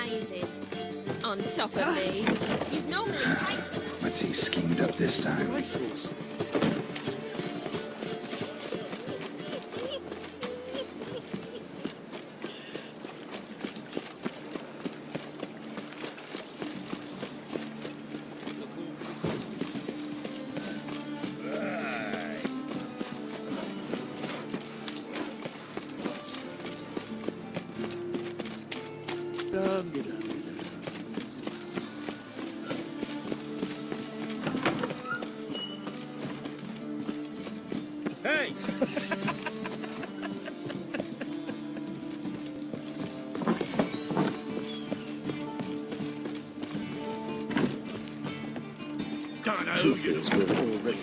amazing. On top of me, you'd normally fight. What's he schemed up this time? Hey! Truth is, we're already...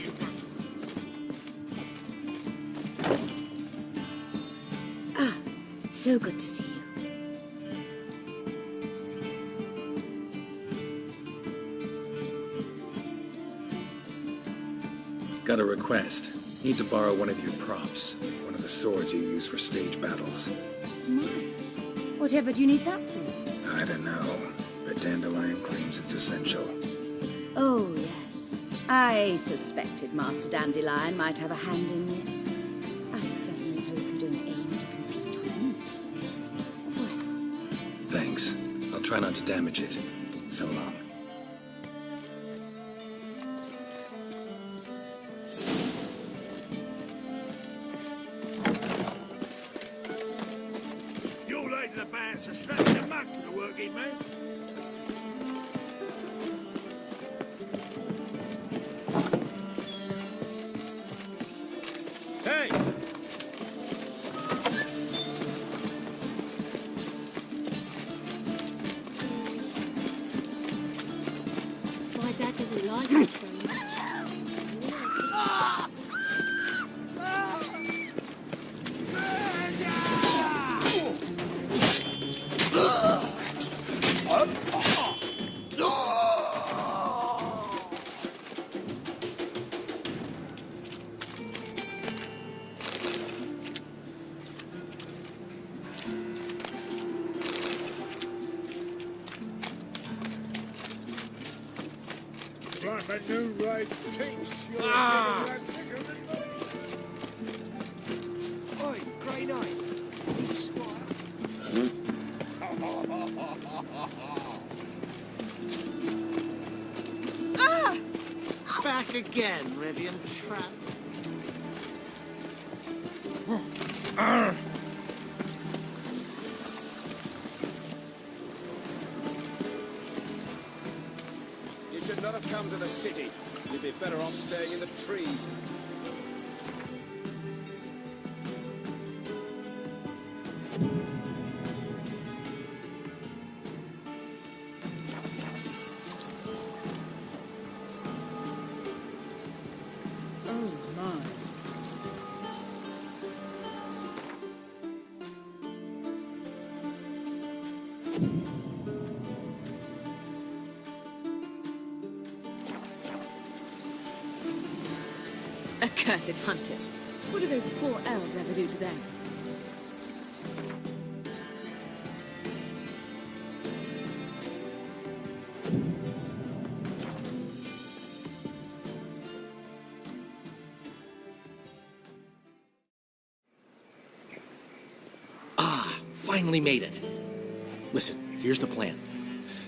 Ah, so good to see you. Got a request. Need to borrow one of your props. One of the swords you use for stage battles. My, whatever do you need that for? I don't know, but Dandelion claims it's essential. Oh, yes. I suspected Master Dandelion might have a hand in this. I certainly hope you don't aim to compete with me. Well, Thanks. I'll try not to damage it. So long. Your ladies are bad, so strap the mug to the working man. Hey! My dad doesn't like it very much. Like a new race tinks, you're Oi, Grey Knight. Meet Squire. Back again, Rivian Trap. You should not have come to the city. You'd be better off staying in the trees. oh my. Accursed hunters. What do those poor elves ever do to them? Finally made it. Listen, here's the plan.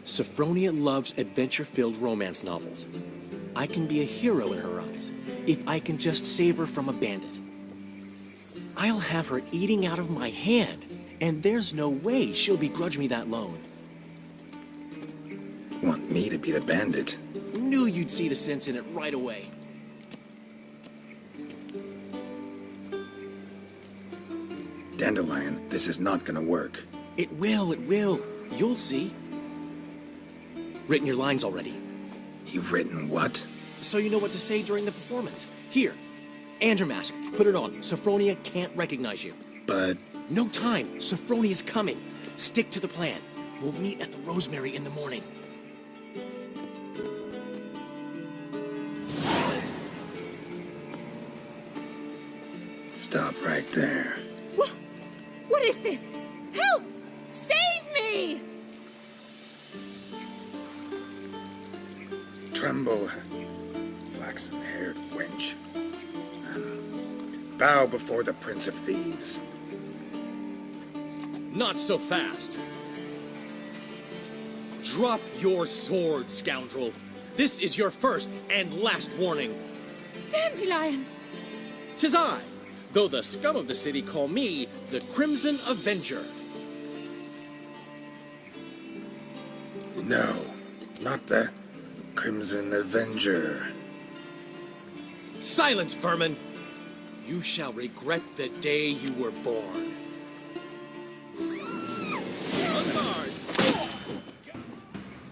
Sophronia loves adventure-filled romance novels. I can be a hero in her eyes if I can just save her from a bandit. I'll have her eating out of my hand, and there's no way she'll begrudge me that loan. Want me to be the bandit? Knew you'd see the sense in it right away. Dandelion, this is not gonna work. It will. You'll see. Written your lines already. You've written what? So you know what to say during the performance. Here, and your mask. Put it on. Sophronia can't recognize you. But... No time. Sophronia's coming. Stick to the plan. We'll meet at the Rosemary in the morning. Stop right there. What is this? Help! Save me! Tremble, flaxen-haired wench. Bow before the Prince of Thieves. Not so fast. Drop your sword, scoundrel. This is your first and last warning. Dandelion! 'Tis I, though the scum of the city call me the Crimson Avenger. No, not the Crimson Avenger. Silence, vermin! You shall regret the day you were born. On guard!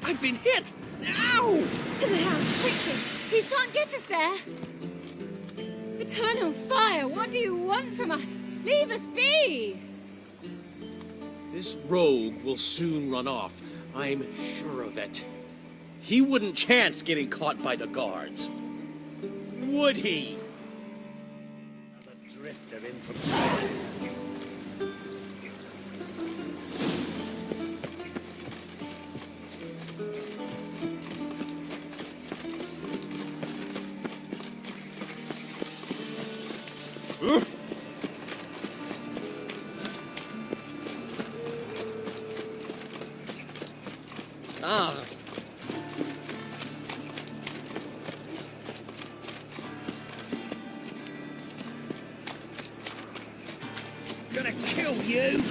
I've been hit! Ow! To the house, quickly! He shan't get us there! Eternal fire, what do you want from us? Leave us be! This rogue will soon run off. I'm sure of it. He wouldn't chance getting caught by the guards. Would he? Another drifter in from town. Ah. Gonna kill you!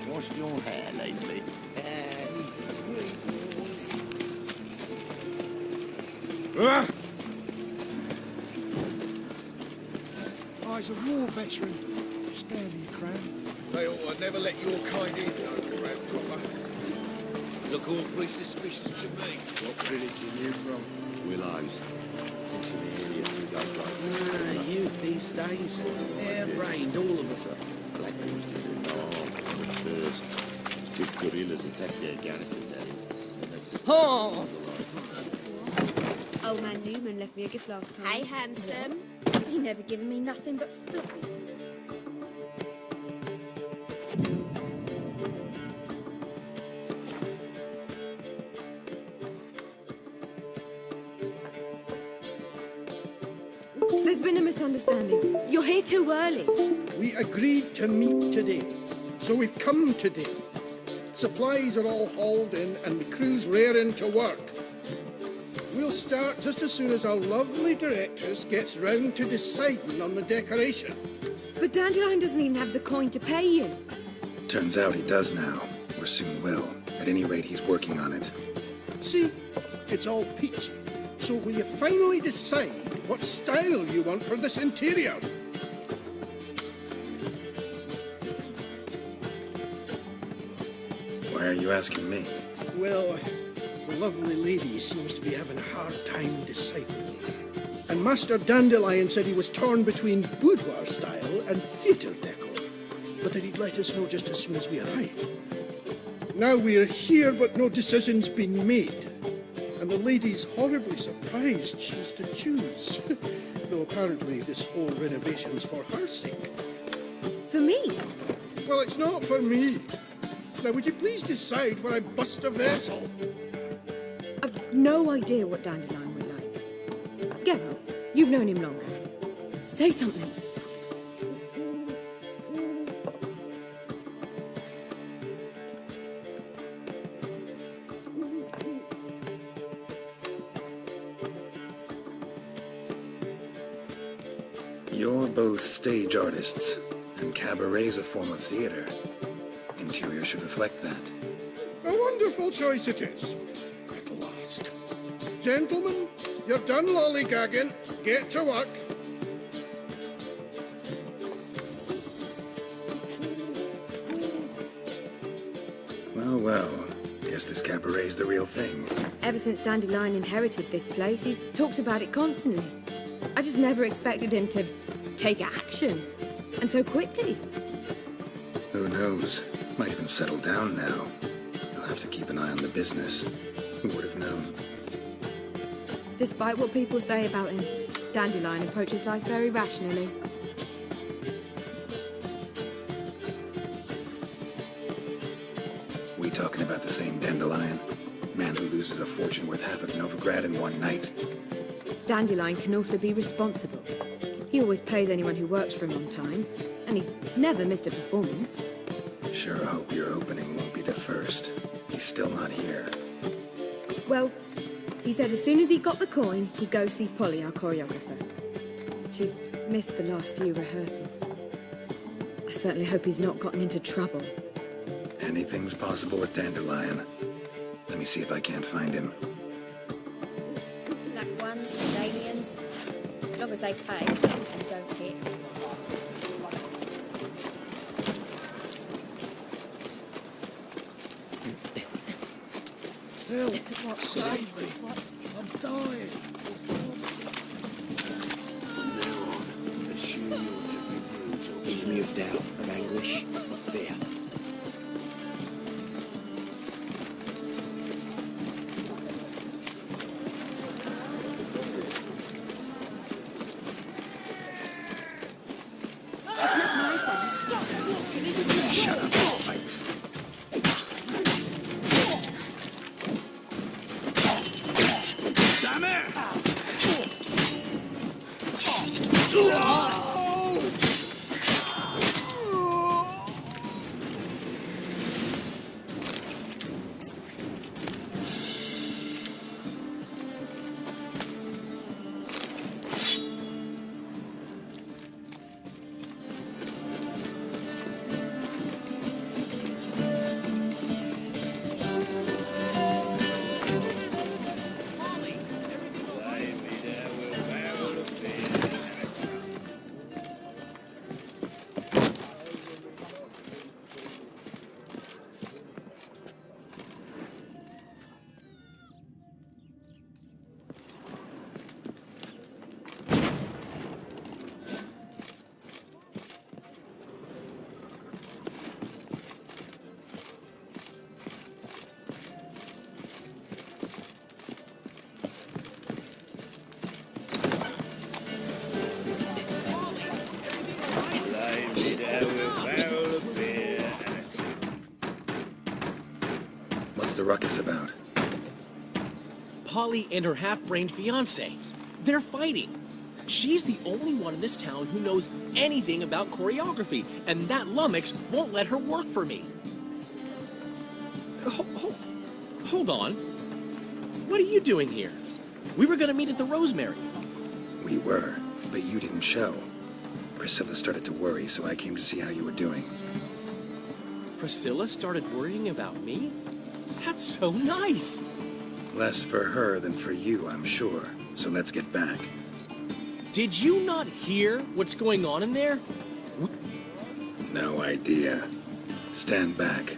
Washed your hair lately? He's a war veteran. Spare me, Cran. They ought to never let your kind in, no Crown Cropper. Look awfully suspicious to me. What village are you from? Willows. Since we're here, two guys right. Youth these days. Hair-brained, all of us. Black Bulls give you no harm first. Two gorillas attack their garrison days. And they sit Oh. Old man Newman left me a gift last time. Hey, handsome. He never given me nothing but floppy. There's been a misunderstanding. You're here too early. We agreed to meet today, so we've come today. Supplies are all hauled in and the crew's raring to work. We'll start just as soon as our lovely directress gets round to deciding on the decoration. But Dandelion doesn't even have the coin to pay you. Turns out he does now, or soon will. At any rate, he's working on it. See, it's all peachy. So will you finally decide what style you want for this interior? Why are you asking me? Well, the lovely lady seems to be having a hard time deciding. And Master Dandelion said he was torn between boudoir style and theatre decor, but that he'd let us know just as soon as we arrive. Now we're here, but no decision's been made. And the lady's horribly surprised she's to choose. Though apparently this whole renovation's for her sake. For me? Well, it's not for me. Now, would you please decide where I bust a vessel? I've no idea what Dandelion would like. Geralt, you've known him longer. Say something. You're both stage artists, and cabaret's a form of theater. Interior should reflect that. A wonderful choice it is. At last. Gentlemen, you're done lollygagging. Get to work. Well, guess this cabaret's the real thing. Ever since Dandelion inherited this place, he's talked about it constantly. I just never expected him to take action. And so quickly. Who knows? Might even settle down now. You'll have to keep keep an eye on the business. Who would have known? Despite what people say about him, Dandelion approaches life very rationally. We talking about the same Dandelion? Man who loses a fortune worth half of Novigrad in one night? Dandelion can also be responsible. He always pays anyone who works for him on time, and he's never missed a performance. Sure hope your opening won't be the first. He's still not here. Well, he said as soon as he got the coin, he'd go see Polly, our choreographer. She's missed the last few rehearsals. I certainly hope he's not gotten into trouble. Anything's possible with Dandelion. Let me see if I can't find him. Black ones, aliens. As long as they pay and don't hit. Phil, save me. I'm dying. From now on, assume your every bruise leaves me of doubt, of anguish, of fear. Shut up, fight. Damn it! What's the ruckus about? Polly and her half-brained fiancé. They're fighting. She's the only one in this town who knows anything about choreography, and that lummox won't let her work for me. Hold on. What are you doing here? We were gonna meet at the Rosemary. We were, but you didn't show. Priscilla started to worry, so I came to see how you were doing. Priscilla started worrying about me? That's so nice. Less for her than for you, I'm sure. So let's get back. Did you not hear what's going on in there? No idea. Stand back.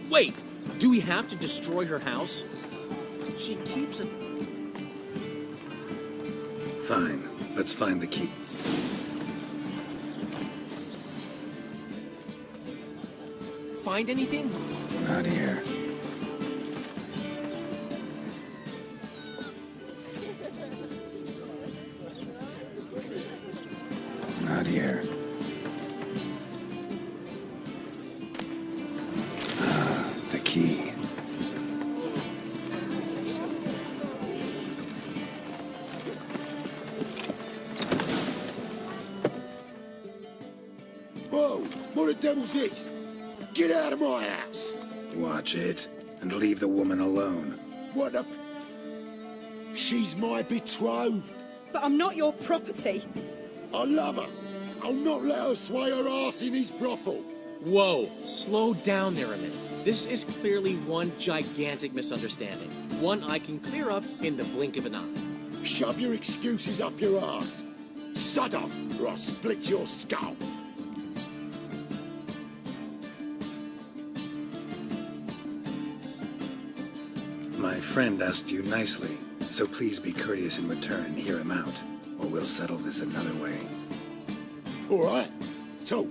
Wait! Do we have to destroy her house? She keeps it. Fine. Let's find the key. Find anything? Not here. Not here. The key. Whoa! What the devil's this? Get out of my house! Watch it, and leave the woman alone. What the... She's my betrothed. But I'm not your property. I love her. I'll not let her sway her ass in his brothel. Whoa, slow down there a minute. This is clearly one gigantic misunderstanding. One I can clear up in the blink of an eye. Shove your excuses up your ass. Sod off, or I'll split your skull. My friend asked you nicely, so please be courteous in return and hear him out, or we'll settle this another way. All right, talk.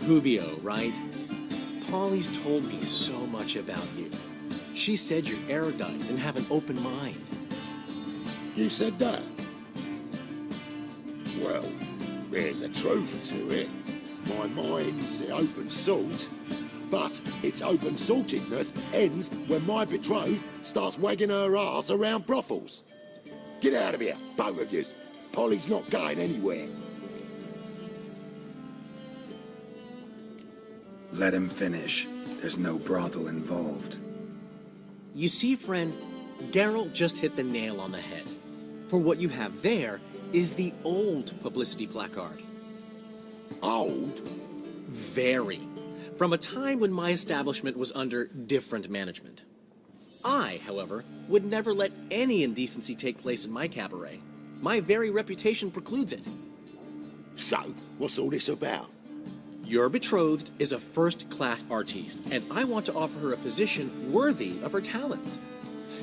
Rubio, right? Polly's told me so much about you. She said you're erudite and have an open mind. You said that? Well, there's a truth to it. My mind's the open salt, but its open saltedness ends when my betrothed starts wagging her arse around brothels. Get out of here, both of yous. Polly's not going anywhere. Let him finish. There's no brothel involved. You see, friend, Geralt just hit the nail on the head. For what you have there is the old publicity placard. Old? Very. From a time when my establishment was under different management. I, however, would never let any indecency take place in my cabaret. My very reputation precludes it. So, what's all this about? Your betrothed is a first-class artiste, and I want to offer her a position worthy of her talents.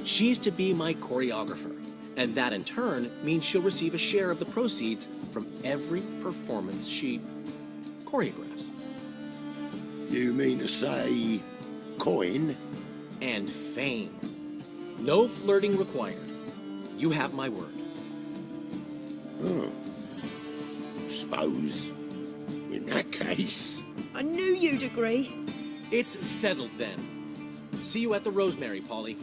She's to be my choreographer, and that in turn means she'll receive a share of the proceeds from every performance she choreographs. You mean to say coin? And fame. No flirting required. You have my word. Suppose, in that case... I knew you'd agree. It's settled then. See you at the Rosemary, Polly.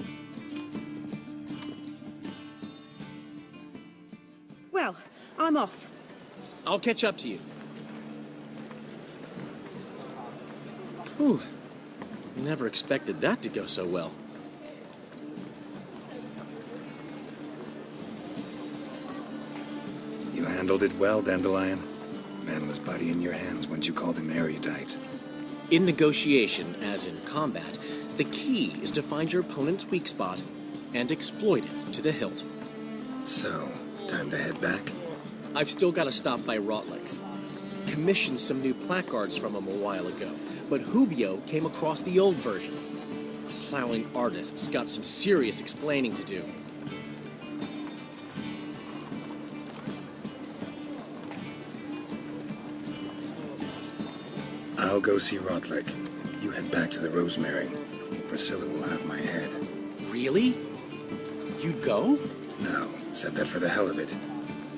Well, I'm off. I'll catch up to you. Whew. Never expected that to go so well. You handled it well, Dandelion. Man was body in your hands once you called him erudite. In negotiation, as in combat, the key is to find your opponent's weak spot and exploit it to the hilt. So, time to head back? I've still got to stop by Rotlick's. Commissioned some new placards from him a while ago, but Hubio came across the old version. Plowing artists got some serious explaining to do. I'll go see Rotlick. You head back to the Rosemary. Priscilla will have my head. Really? You'd go? No, said that for the hell of it.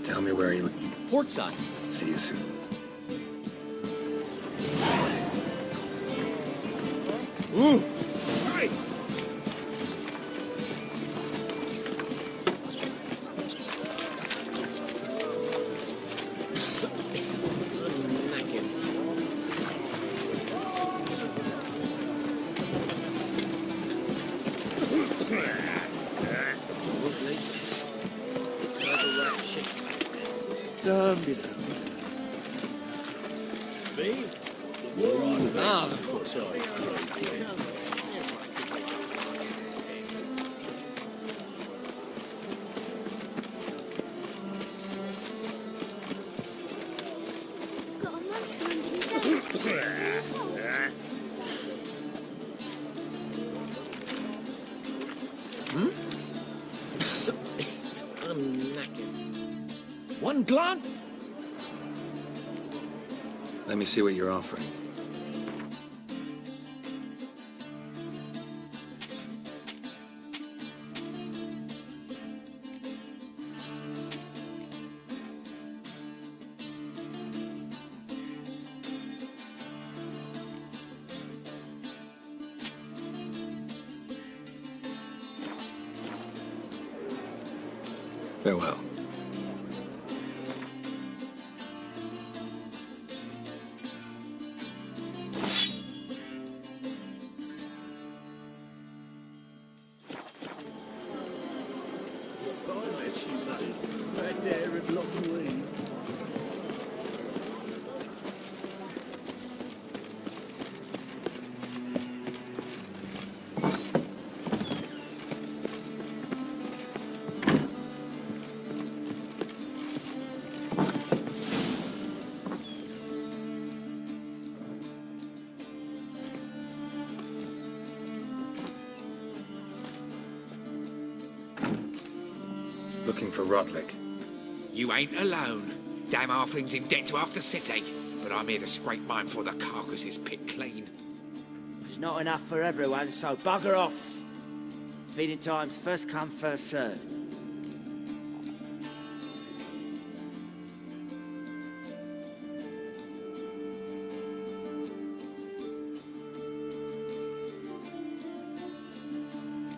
Tell me where he... Portside. See you soon. Ooh! Hey! Got a monster underneath there. I'm knackered. One glance? Let me see what you're offering. Farewell. Right there at Lock Lane. Looking for Rotlick. You ain't alone. Damn halfling's in debt to half the city. But I'm here to scrape mine before the carcass is picked clean. There's not enough for everyone, so bugger off. Feeding time's first come, first served.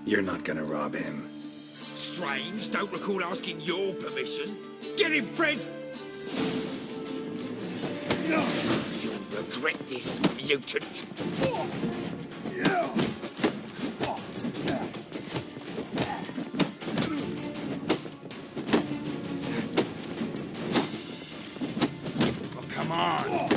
You're not gonna rob him. Strange, don't recall asking your permission. Get him, Fred! You'll regret this, mutant. Oh, come on.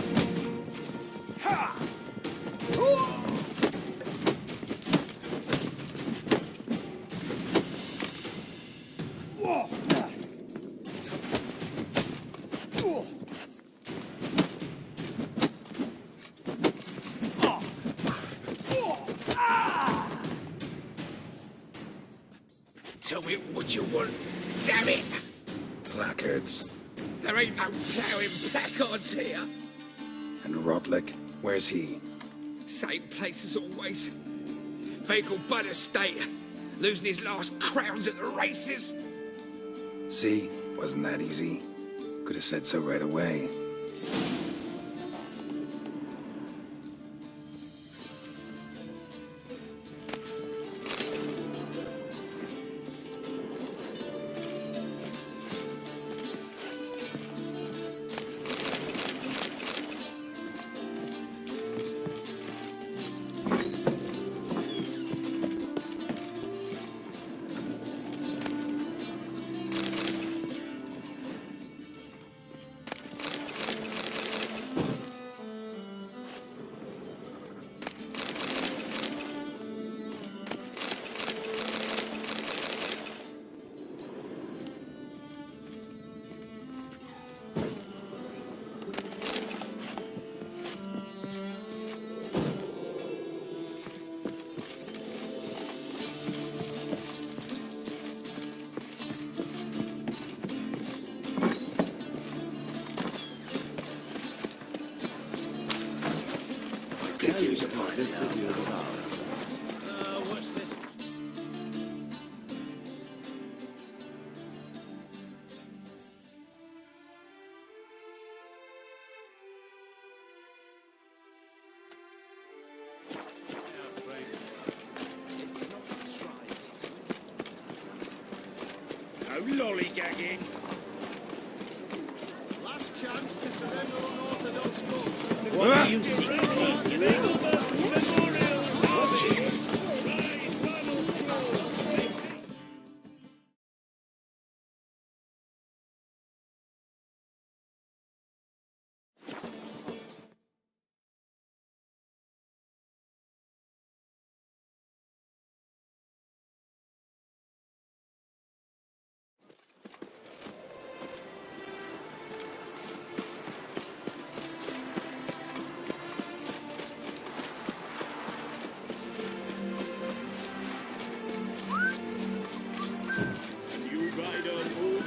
Tell me what you want, damn it! Placards. There ain't no ploughing placards here. And Rodlick, where's he? Same place as always. Vehicle Bud Estate. Losing his last crowns at the races. See? Wasn't that easy? Could have said so right away. What's this? No lollygagging. Last chance to surrender unorthodox books. What do you seek? Watch it.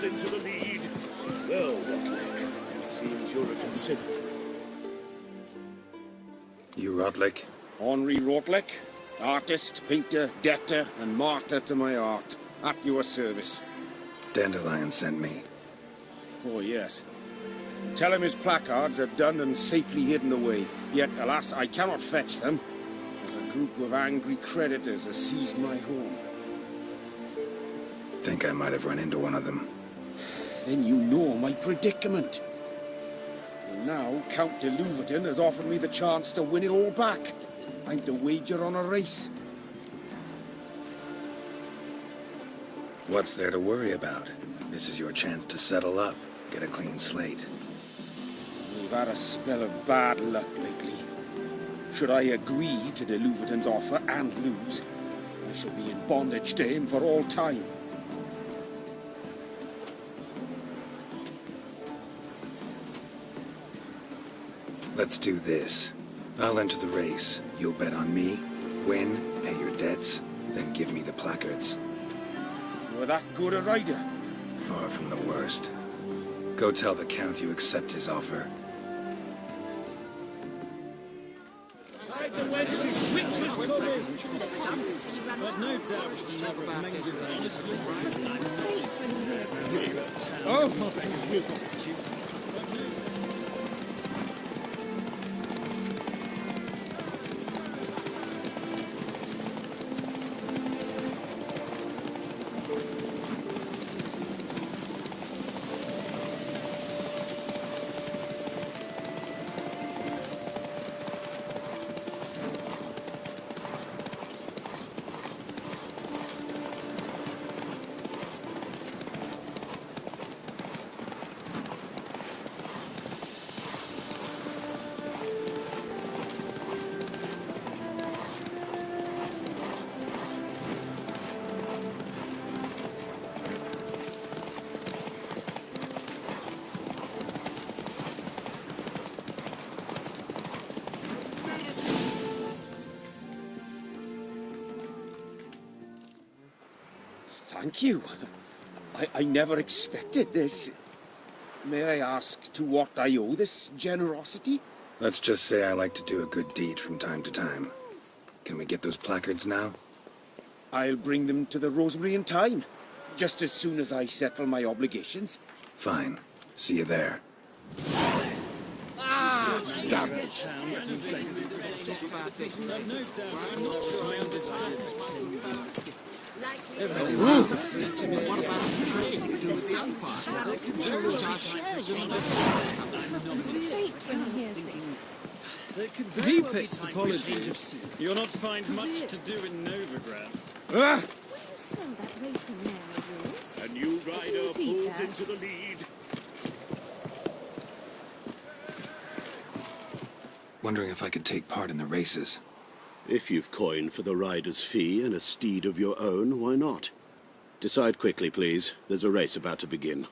Into the lead. Well, Rodlick, it seems you're a considerate. You Rodlick? Henri Rodlick, artist, painter, debtor, and martyr to my art. At your service. Dandelion sent me. Oh, yes. Tell him his placards are done and safely hidden away. Yet, alas, I cannot fetch them, as a group of angry creditors has seized my home. Think I might have run into one of them. Then you know my predicament. And now, Count de Louverton has offered me the chance to win it all back. I'm to wager on a race. What's there to worry about? This is your chance to settle up, get a clean slate. We've had a spell of bad luck lately. Should I agree to de Louverton's offer and lose, I shall be in bondage to him for all time. Let's do this. I'll enter the race. You'll bet on me, win, pay your debts, then give me the placards. You're that good a rider? Far from the worst. Go tell the Count you accept his offer. Hide the wench, you twit Thank you. I never expected this. May I ask to what I owe this generosity? Let's just say I like to do a good deed from time to time. Can we get those placards now? I'll bring them to the Rosemary in time, just as soon as I settle my obligations. Fine. See you there. Damn it! When he hears this. Deepest apologies. You'll not find much to do in Novigrad. Will you sell that racing mare of yours? A new rider pulls into the lead. Wondering if I could take part in the races. If you've coin for the rider's fee and a steed of your own, why not? Decide quickly, please. There's a race about to begin.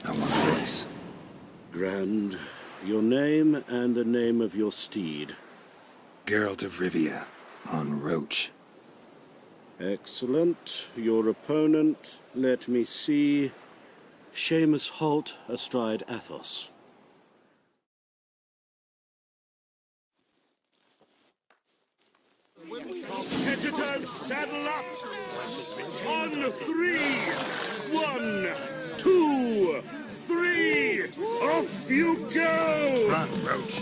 I want a race. Grand. Your name and the name of your steed. Geralt of Rivia, on Roach. Excellent. Your opponent, let me see. Seamus Holt astride Athos. Competitors, saddle up! On 3! 1, 2, 3! Off you go! Run, Roach.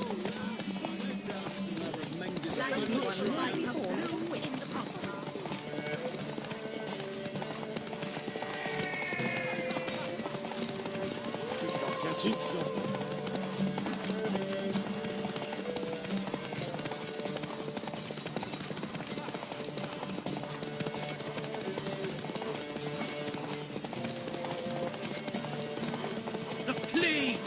The plea!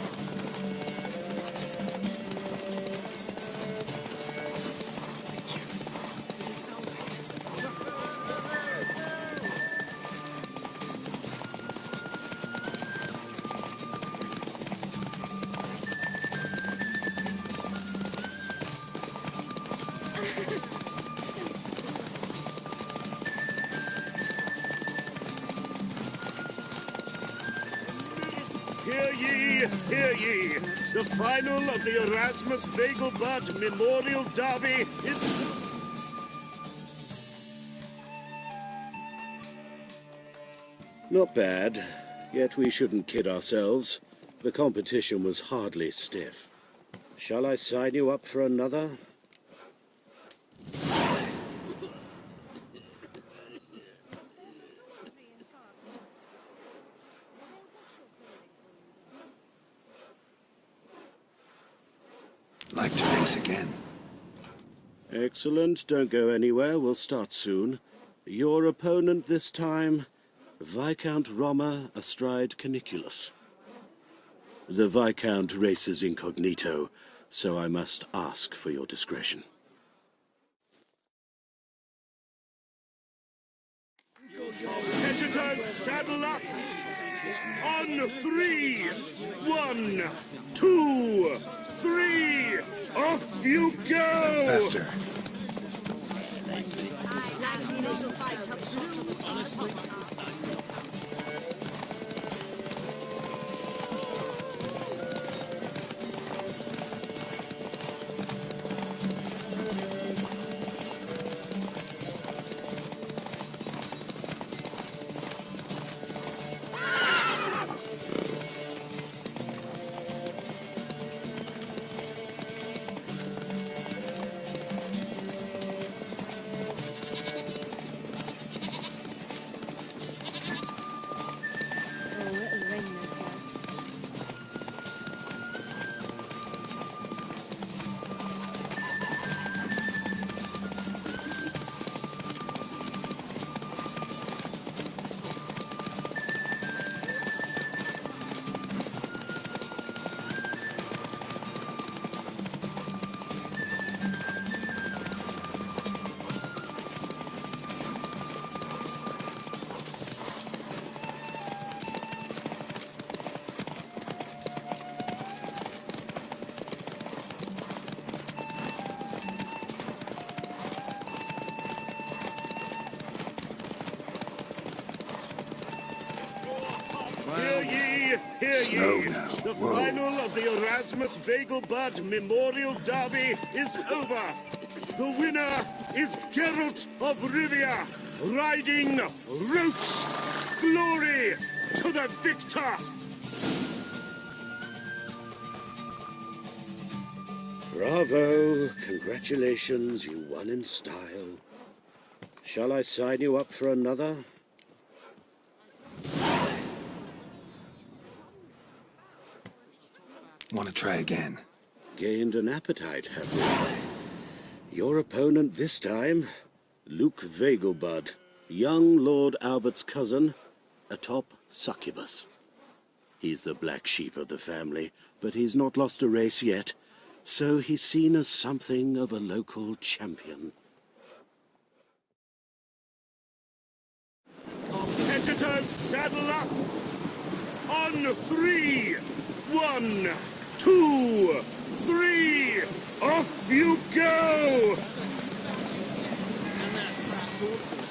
Hear ye, hear ye! The final of the Erasmus Vegelbud Memorial Derby is... Not bad. Yet we shouldn't kid ourselves. The competition was hardly stiff. Shall I sign you up for another? Like to race again. Excellent. Don't go anywhere. We'll start soon. Your opponent this time, Viscount Roma astride Caniculus. The Viscount races incognito, so I must ask for your discretion. Competitors, saddle up! On 3! 1, 2, 3! Off you go! Faster. hear Slow ye! now. The Whoa. final of the Erasmus Vegelbud Memorial Derby is over. The winner is Geralt of Rivia, riding Roach. Glory to the victor! Bravo! Congratulations, you won in style. Shall I sign you up for another? Want to try again? Gained an appetite, have you? Your opponent this time, Luke Vegelbud, young Lord Albert's cousin, atop succubus. He's the black sheep of the family, but he's not lost a race yet, so he's seen as something of a local champion. Competitors, saddle up! On 3! 1, 2, 3! Off you go! And that sorcerer.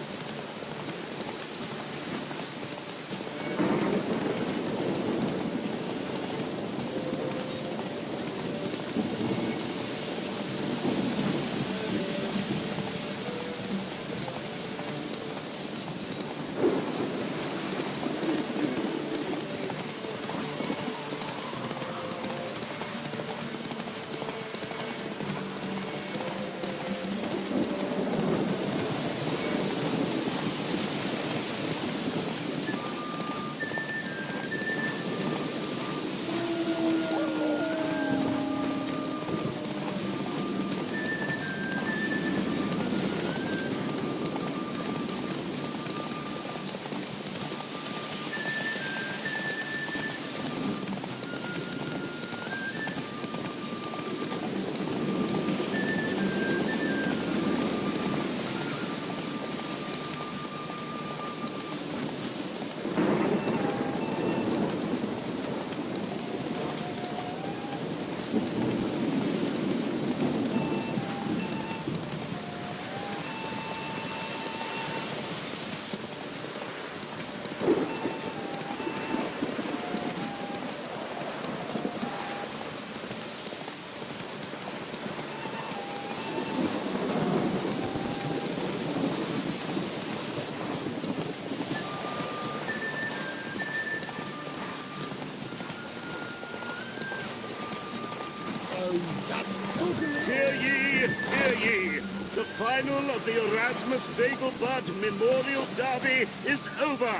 Hear ye, hear ye! The final of the Erasmus Vegelbud Memorial Derby is over.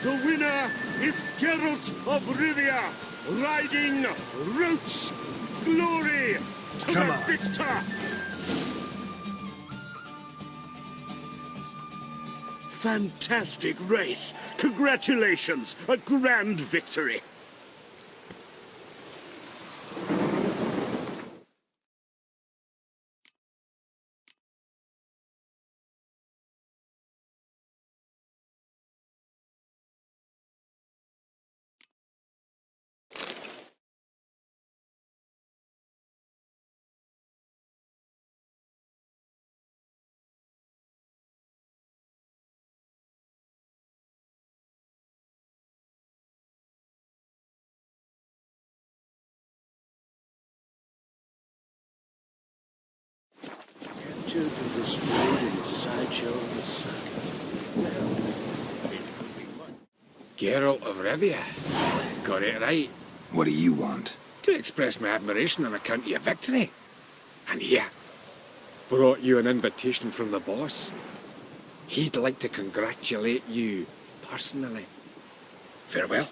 The winner is Geralt of Rivia, riding Roach. Glory to the victor! Fantastic race! Congratulations! A grand victory! Captured and displayed in the sideshow of the circus. Geralt of Rivia. Got it right. What do you want? To express my admiration on account of your victory. And here, brought you an invitation from the boss. He'd like to congratulate you personally. Farewell.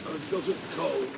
I've got a cold.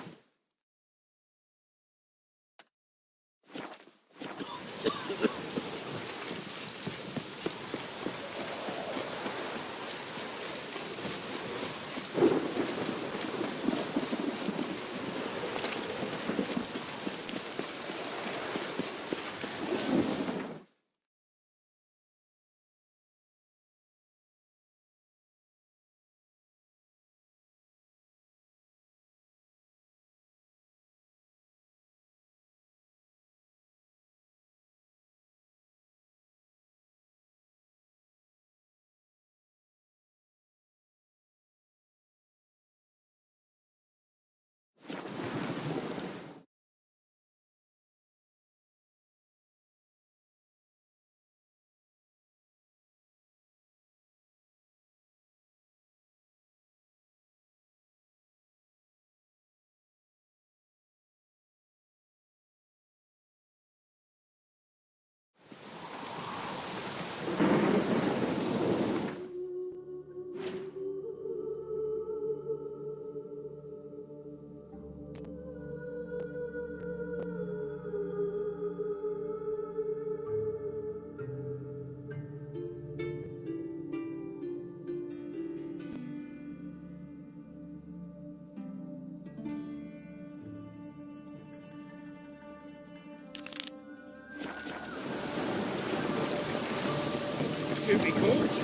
duty calls.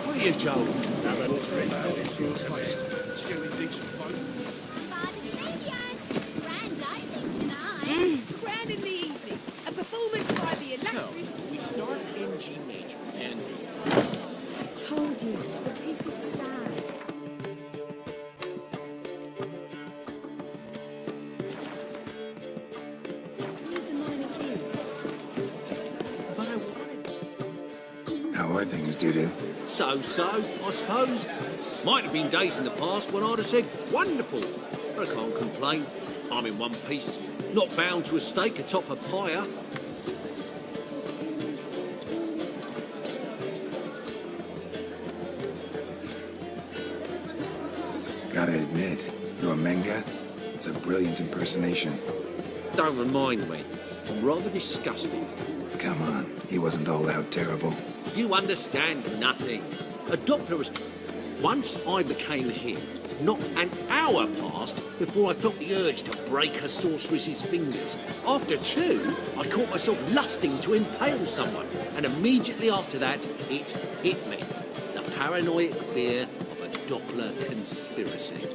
What are you, Joe? Have a drink. Shall we dig some fun? Grand opening tonight. Grand in the evening. A performance by the So, illustrious... we start in G major, and I told you, the piece is sad. Needs a minor key. but I wanted. How are things, Dudu? So, I suppose. Might have been days in the past when I'd have said, wonderful. But I can't complain. I'm in one piece. Not bound to a stake atop a pyre. Gotta admit, your Menga, it's a brilliant impersonation. Don't remind me. I'm rather disgusted. Come on, he wasn't all out terrible. You understand nothing. A Doppler was... Once I became him, not an hour passed before I felt the urge to break a sorceress's fingers. After two, I caught myself lusting to impale someone, and immediately after that, it hit me. The paranoid fear of a Doppler conspiracy.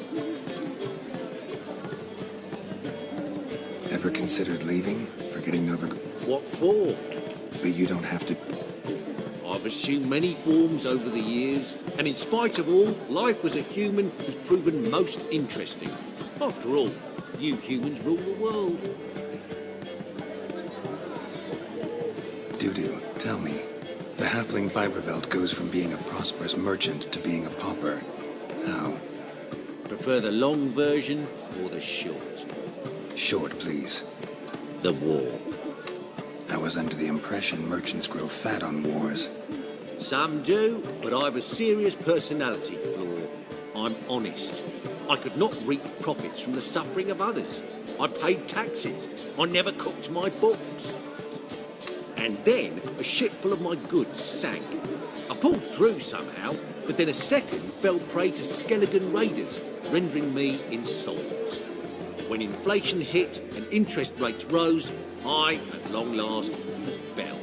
Ever considered leaving? Forgetting Nova... What for? But you don't have to... I've assumed many forms over the years, and in spite of all, life as a human has proven most interesting. After all, you humans rule the world. Dudu, tell me. The halfling Biberveld goes from being a prosperous merchant to being a pauper. How? Prefer the long version or the short? Short, please. The war. I was under the impression merchants grow fat on wars. Some do, but I've a serious personality flaw. I'm honest. I could not reap profits from the suffering of others. I paid taxes. I never cooked my books. And then a ship full of my goods sank. I pulled through somehow, but then a second fell prey to skeleton raiders, rendering me insolvent. When inflation hit and interest rates rose, I, at long last, fell.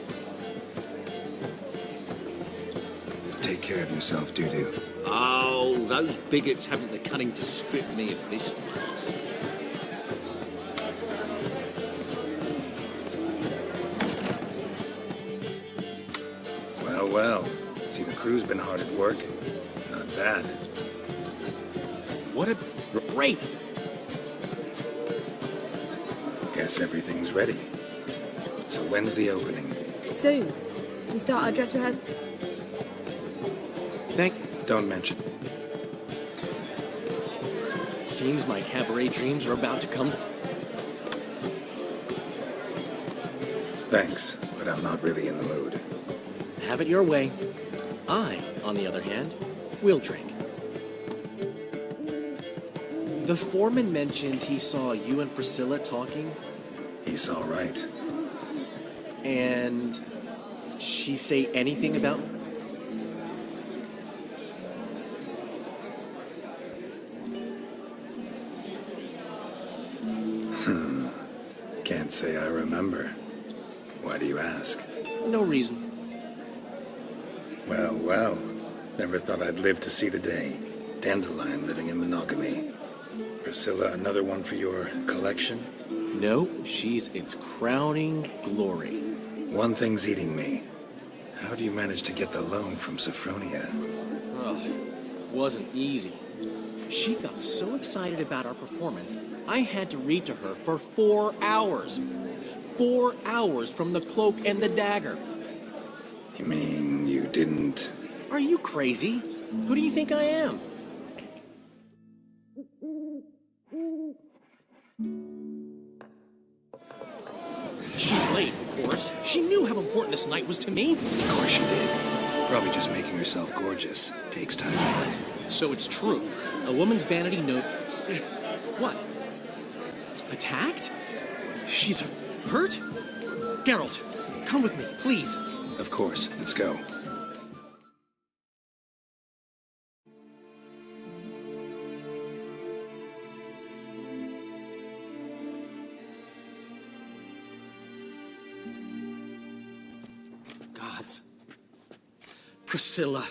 Take care of yourself, Dudu. Oh, those bigots haven't the cunning to strip me of this mask. Well, well. See, the crew's been hard at work. Not bad. What a rape! Guess everything's ready. So when's the opening? Soon. We start our dress rehearsal. Don't mention. Seems my cabaret dreams are about to come. Thanks, but I'm not really in the mood. Have it your way. I, on the other hand, will drink. The foreman mentioned he saw you and Priscilla talking. He saw right. And she say anything about... Can't say I remember. Why do you ask? No reason. Well, well. Never thought I'd live to see the day. Dandelion living in monogamy. Priscilla, another one for your collection? No, she's its crowning glory. One thing's eating me. How do you manage to get the loan from Sophronia? Wasn't easy. She got so excited about our performance, I had to read to her for 4 hours. 4 hours from the Cloak and the Dagger. You mean you didn't... Are you crazy? Who do you think I am? She's late, of course. She knew how important this night was to me. Of course she did. Probably just making herself gorgeous. Takes time. So it's true. A woman's vanity note... What? Attacked? She's hurt? Geralt, come with me, please. Of course. Let's go. Priscilla.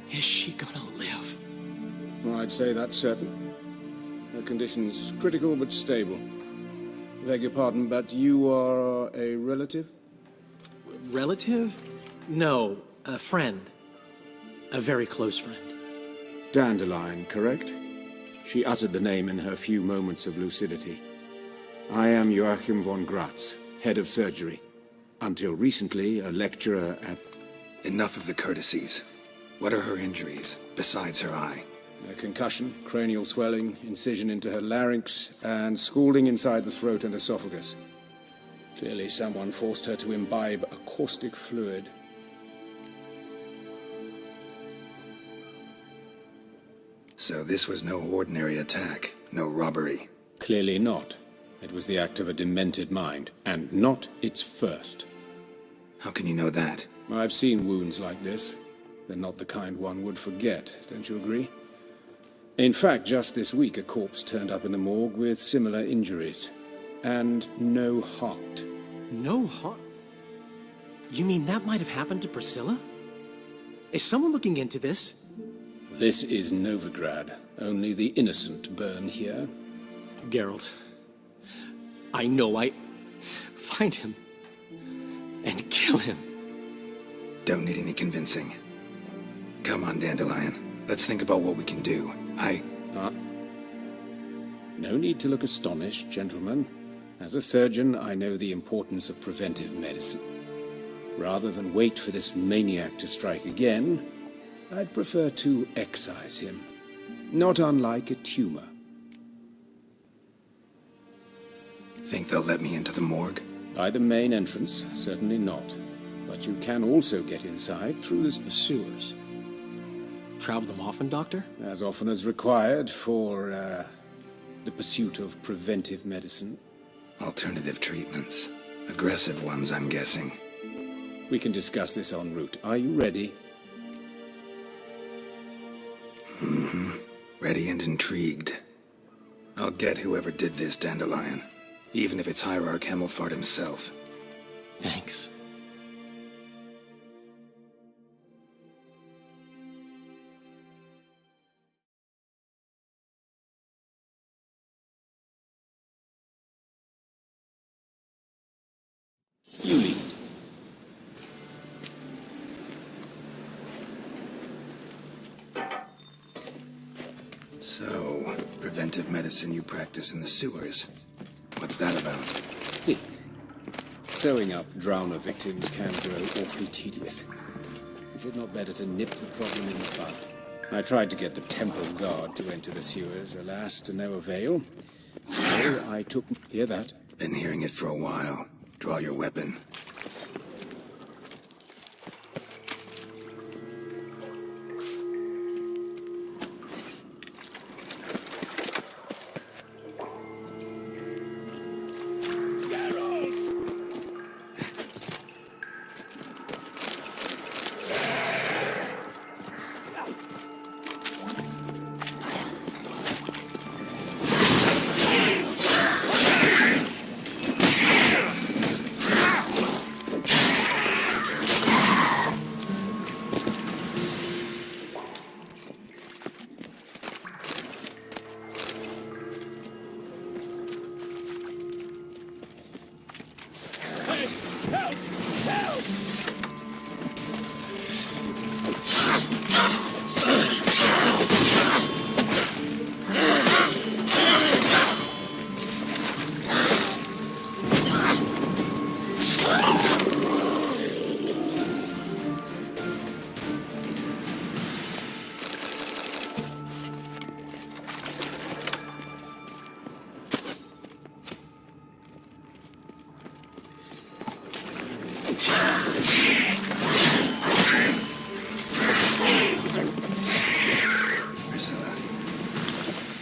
Is she gonna live? Well, I'd say that's certain. Her condition's critical but stable. Beg your pardon, but you are a relative? Relative? No, a friend. A very close friend. Dandelion, correct? She uttered the name in her few moments of lucidity. I am Joachim von Gratz, head of surgery. Until recently, a lecturer at... Enough of the courtesies. What are her injuries, besides her eye? A concussion, cranial swelling, incision into her larynx, and scalding inside the throat and esophagus. Clearly someone forced her to imbibe a caustic fluid. So this was no ordinary attack, no robbery. Clearly not. It was the act of a demented mind, and not its first. How can you know that? I've seen wounds like this. They're not the kind one would forget, don't you agree? In fact, just this week, a corpse turned up in the morgue with similar injuries. And no heart. No heart? You mean that might have happened to Priscilla? Is someone looking into this? This is Novigrad. Only the innocent burn here. Geralt, I know find him and kill him. Don't need any convincing. Come on, Dandelion. Let's think about what we can do. No need to look astonished, gentlemen. As a surgeon, I know the importance of preventive medicine. Rather than wait for this maniac to strike again, I'd prefer to excise him. Not unlike a tumor. Think they'll let me into the morgue? By the main entrance, certainly not. But you can also get inside through the sewers. Travel them often, Doctor? As often as required for, the pursuit of preventive medicine. Alternative treatments. Aggressive ones, I'm guessing. We can discuss this en route. Are you ready? Mm-hmm. Ready and intrigued. I'll get whoever did this, Dandelion. Even if it's Hierarch Hemmelfart himself. Thanks. You lead. So, preventive medicine you practice in the sewers. What's that about? Think. Sewing up drowner victims can grow awfully tedious. Is it not better to nip the problem in the bud? I tried to get the temple guard to enter the sewers, alas, to no avail. So I took... Hear that? Been hearing it for a while. Draw your weapon.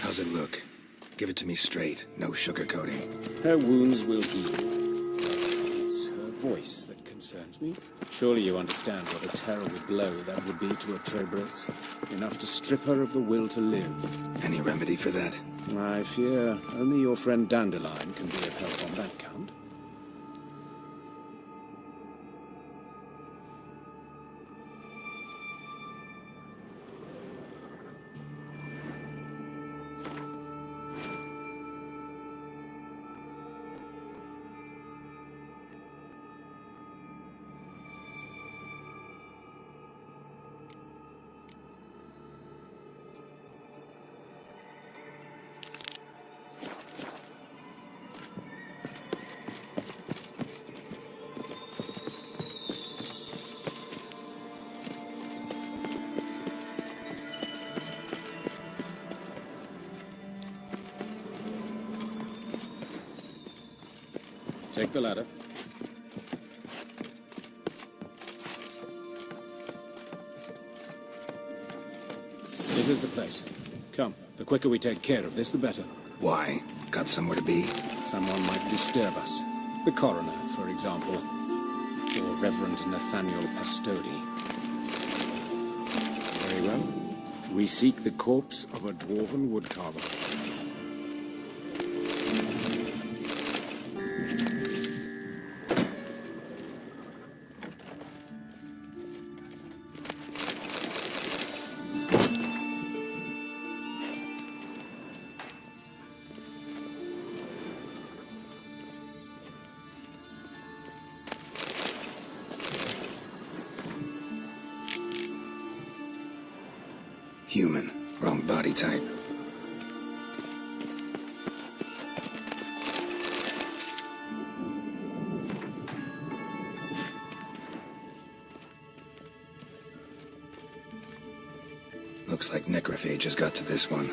How's it look? Give it to me straight, no sugarcoating. Her wounds will heal. It's her voice that concerns me. Surely you understand what a terrible blow that would be to a Trebret. Enough to strip her of the will to live. Any remedy for that? I fear only your friend Dandelion can be of help on that count. Take the ladder. This is the place. Come, the quicker we take care of this, the better. Why? Got somewhere to be? Someone might disturb us. The coroner, for example. Or Reverend Nathaniel Pastodi. Very well. We seek the corpse of a dwarven woodcarver. Human. Wrong body type. Looks like necrophages got to this one.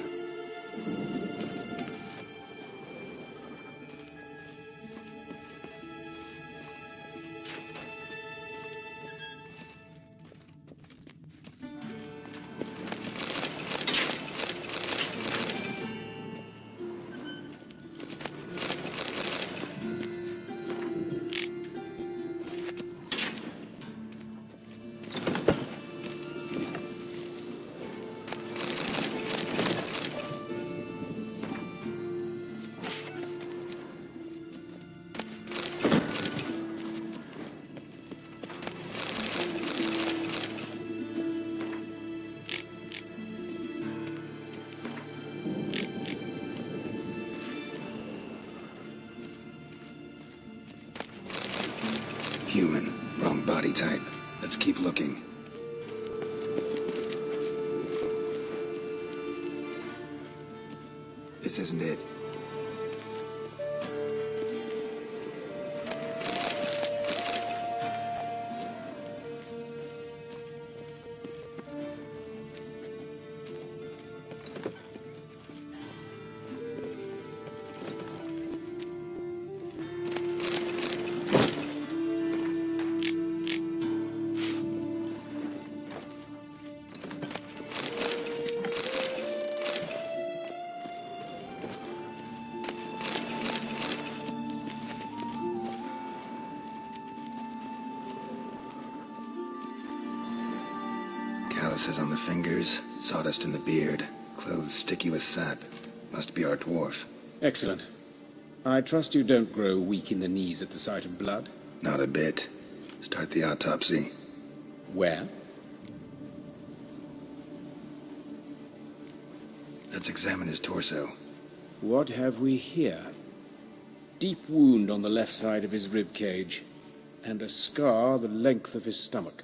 Human. Wrong body type. Let's keep looking. This isn't it. Calluses on the fingers, sawdust in the beard, clothes sticky with sap. Must be our dwarf. Excellent. I trust you don't grow weak in the knees at the sight of blood? Not a bit. Start the autopsy. Where? Let's examine his torso. What have we here? Deep wound on the left side of his rib cage, and a scar the length of his stomach.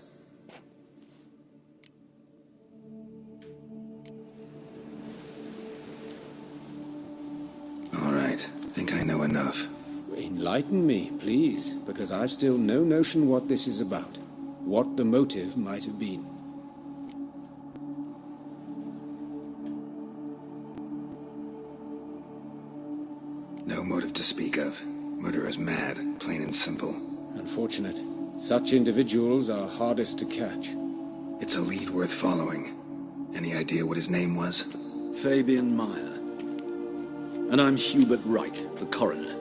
All right. Think I know enough. Enlighten me, please, because I've still no notion what this is about. What the motive might have been. No motive to speak of. Murderer's mad, plain and simple. Unfortunate. Such individuals are hardest to catch. It's a lead worth following. Any idea what his name was? Fabian Meyer. And I'm Hubert Reich, the coroner.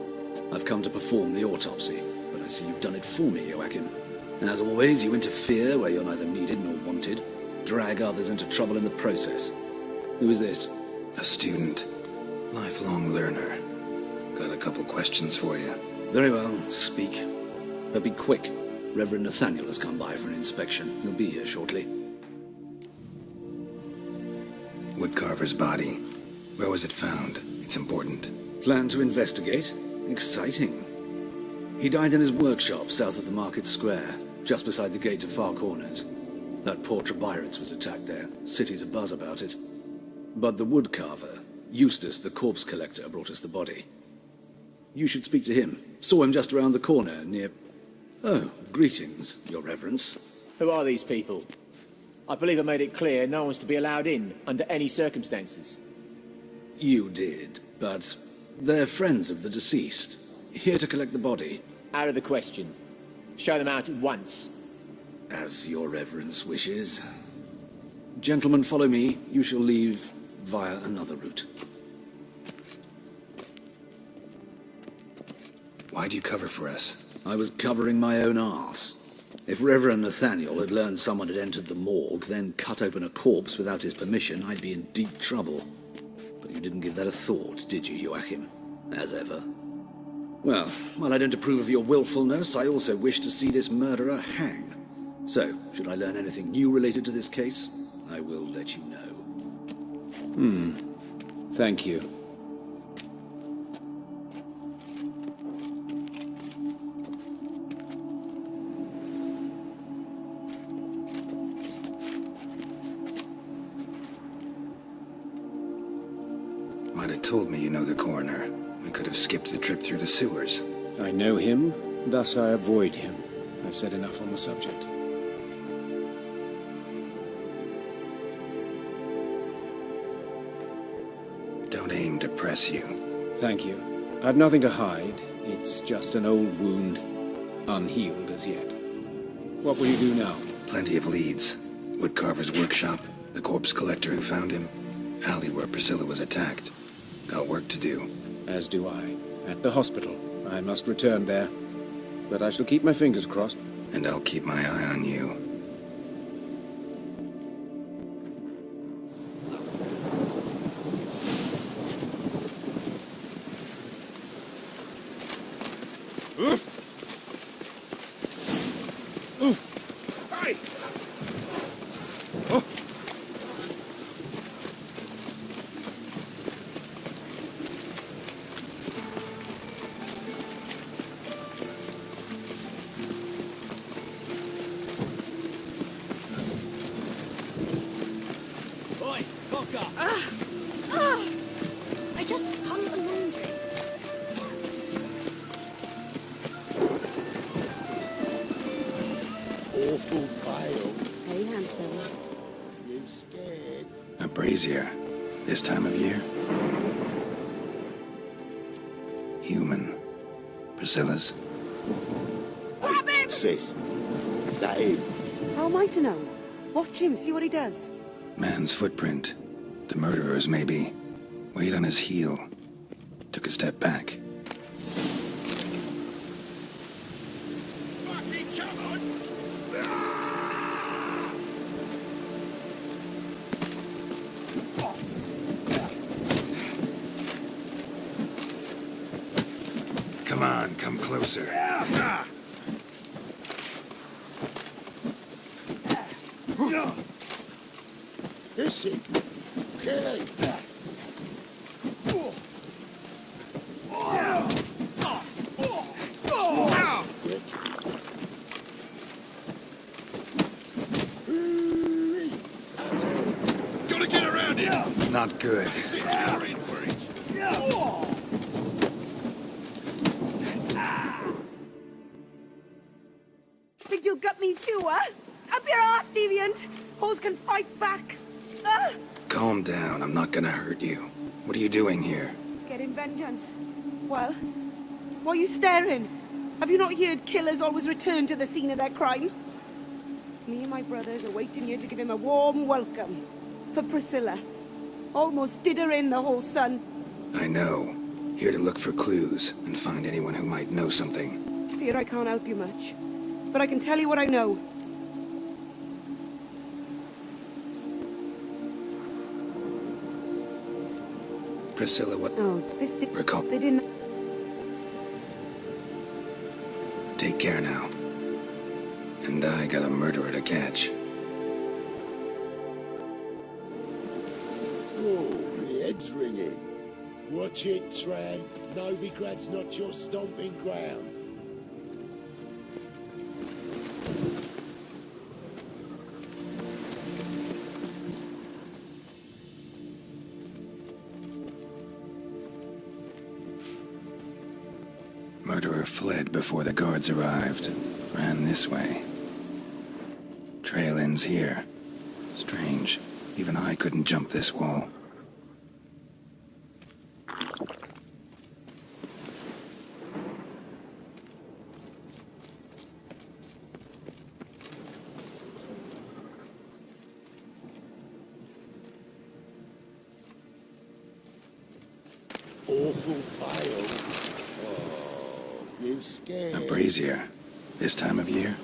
I've come to perform the autopsy, but I see you've done it for me, Joachim. As always, you interfere where you're neither needed nor wanted, drag others into trouble in the process. Who is this? A student. Lifelong learner. Got a couple questions for you. Very well, speak. But be quick. Reverend Nathaniel has come by for an inspection. He'll be here shortly. Woodcarver's body. Where was it found? It's important. Plan to investigate? Exciting. He died in his workshop south of the market square, just beside the gate to Far Corners. That poor Trebirans was attacked there. City's abuzz about it. But the woodcarver, Eustace the corpse collector, brought us the body. You should speak to him. Saw him just around the corner near... Oh, greetings, your reverence. Who are these people? I believe I made it clear no one's to be allowed in under any circumstances. You did, but they're friends of the deceased, here to collect the body. Out of the question. Show them out at once. As your reverence wishes. Gentlemen, follow me. You shall leave via another route. Why'd you cover for us? I was covering my own arse. If Reverend Nathaniel had learned someone had entered the morgue, then cut open a corpse without his permission, I'd be in deep trouble. But you didn't give that a thought, did you, Joachim? As ever. Well, while I don't approve of your willfulness, I also wish to see this murderer hang. So, should I learn anything new related to this case, I will let you know. Thank you. Might have told me you know the coroner. We could have skipped the trip through the sewers. I know him, thus I avoid him. I've said enough on the subject. Don't aim to press you. Thank you. I've nothing to hide. It's just an old wound, unhealed as yet. What will you do now? Plenty of leads. Woodcarver's workshop, the corpse collector who found him, alley where Priscilla was attacked. Got work to do. As do I. At the hospital. I must return there. But I shall keep my fingers crossed. And I'll keep my eye on you. Hey! I just hung the laundry. Awful pale. Very handsome. You scared? A brazier. This time of year. Human. Priscilla's. Grab him! Sis. That him? How am I to know? Watch him, see what he does. Man's footprint. The murderer's, maybe. Weight on his heel. Took a step back. Fucking come on! Come on, come closer. Is he? Okay. Gotta get around here! Not good. Seems you're in for it. Think you'll gut me too, huh? Up your ass, deviant! Hoes can fight back. Calm down, I'm not gonna hurt you. What are you doing here? Getting vengeance. Well, why are you staring? Have you not heard killers always return to the scene of their crime? Me and my brothers are waiting here to give him a warm welcome. For Priscilla. Almost did her in, the whole son. I know. Here to look for clues and find anyone who might know something. Fear I can't help you much. But I can tell you what I know. Priscilla, what? Oh, this did... Recall. They didn't... Take care now. And I got a murderer to catch. Oh, my head's ringing. Watch it, Tran. Novigrad's not your stomping ground. Murderer fled before the guards arrived. Ran this way. Trail ends here. Strange. Even I couldn't jump this wall. full pail. Oh, you scared? A brazier. This time of year?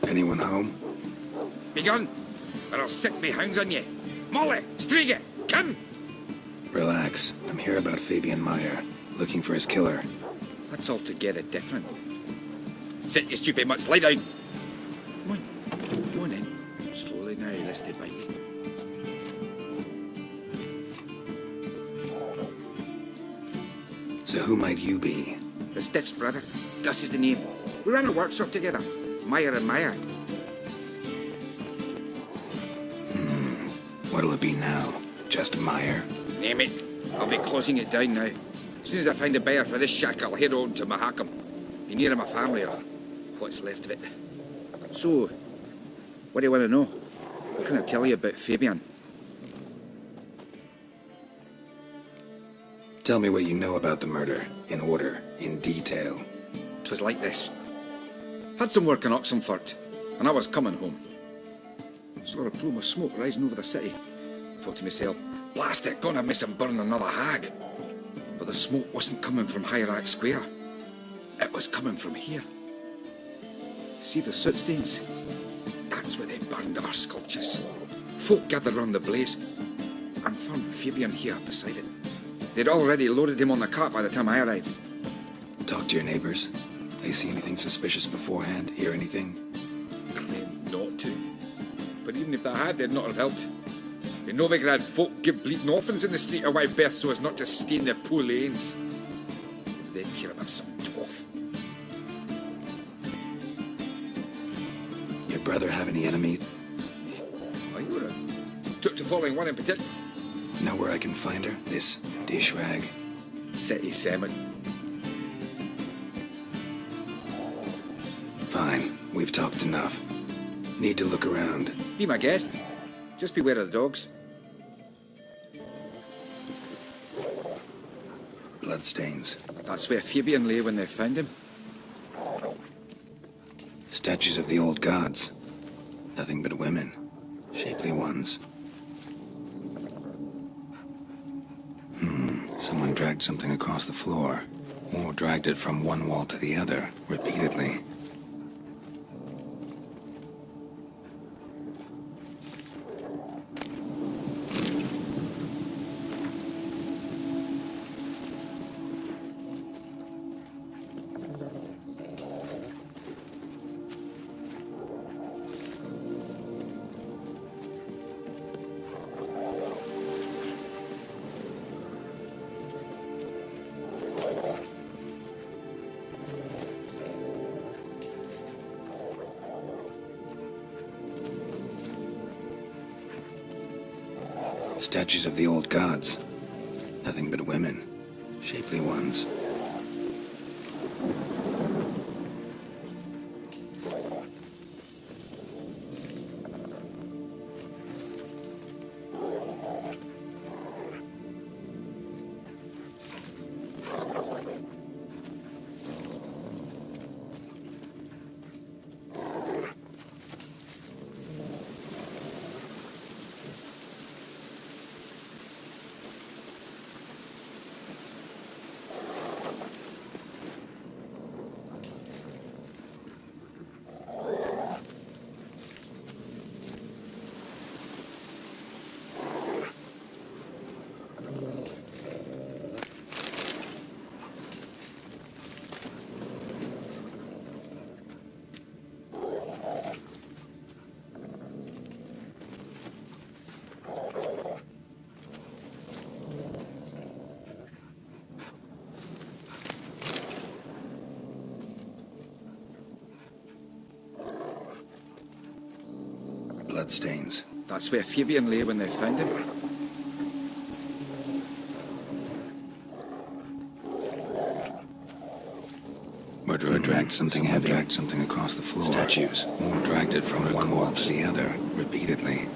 Anyone home? Begun, or I'll set me hounds on you. Molly, Striga, come! Relax. I'm here about Fabian Meyer, looking for his killer. That's altogether different. Sit, you stupid mutts, lie down. Come on in. Slowly now, lest they bite you. So who might you be? The Stiff's brother. Gus is the name. We ran a workshop together. Meyer and Meyer. What'll it be now? Just Meyer? Name it. I'll be closing it down now. As soon as I find a buyer for this shack, I'll head on to Mahakam. Be near my family, or what's left of it. So, what do you want to know? What can I tell you about Fabian? Tell me what you know about the murder, in order, in detail. 'Twas like this. Had some work in Oxenfurt, and I was coming home. Saw a plume of smoke rising over the city. Thought to myself, blast it, gonna miss and burn another hag. But the smoke wasn't coming from Hierarch Square. It was coming from here. See the soot stains? That's where they burned our sculptures. Folk gathered round the blaze and found Fabian here beside it. They'd already loaded him on the cart by the time I arrived. Talk to your neighbors. They see anything suspicious beforehand? Hear anything? Claimed not to. But even if they had, they'd not have helped. In Novigrad, folk give bleeding orphans in the street a wide berth so as not to stain their poor lanes. They'd care about some dwarf. Your brother have any enemies? I would took to following one in particular. Know where I can find her? This dish rag? City Salmon. Fine. We've talked enough. Need to look around. Be my guest. Just beware of the dogs. Bloodstains. That's where Fabian lay when they found him. Statues of the old gods. Nothing but women. Shapely ones. Someone dragged something across the floor. Or dragged it from one wall to the other, repeatedly. Statues of the old gods. Nothing but women. Shapely ones. Bloodstains. That's where Fabian lay when they found him. murderer dragged something heavy. Dragged something across the floor. Statues. Or dragged it from one wall to the other, repeatedly.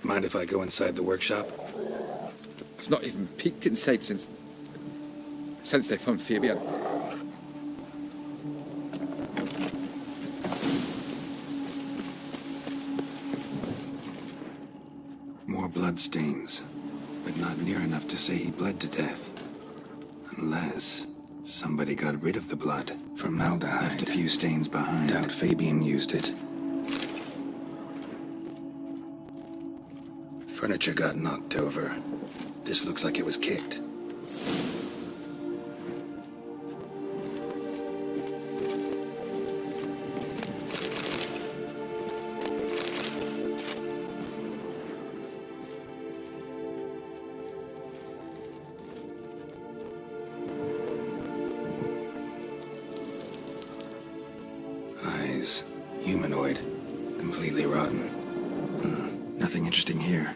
Mind if I go inside the workshop? I've not even peeked inside since they found Fabian. More blood stains, but not near enough to say he bled to death. Unless somebody got rid of the blood. Formaldehyde. Left a few stains behind. Doubt Fabian used it. Furniture got knocked over. This looks like it was kicked. Eyes. Humanoid. Completely rotten. Nothing interesting here.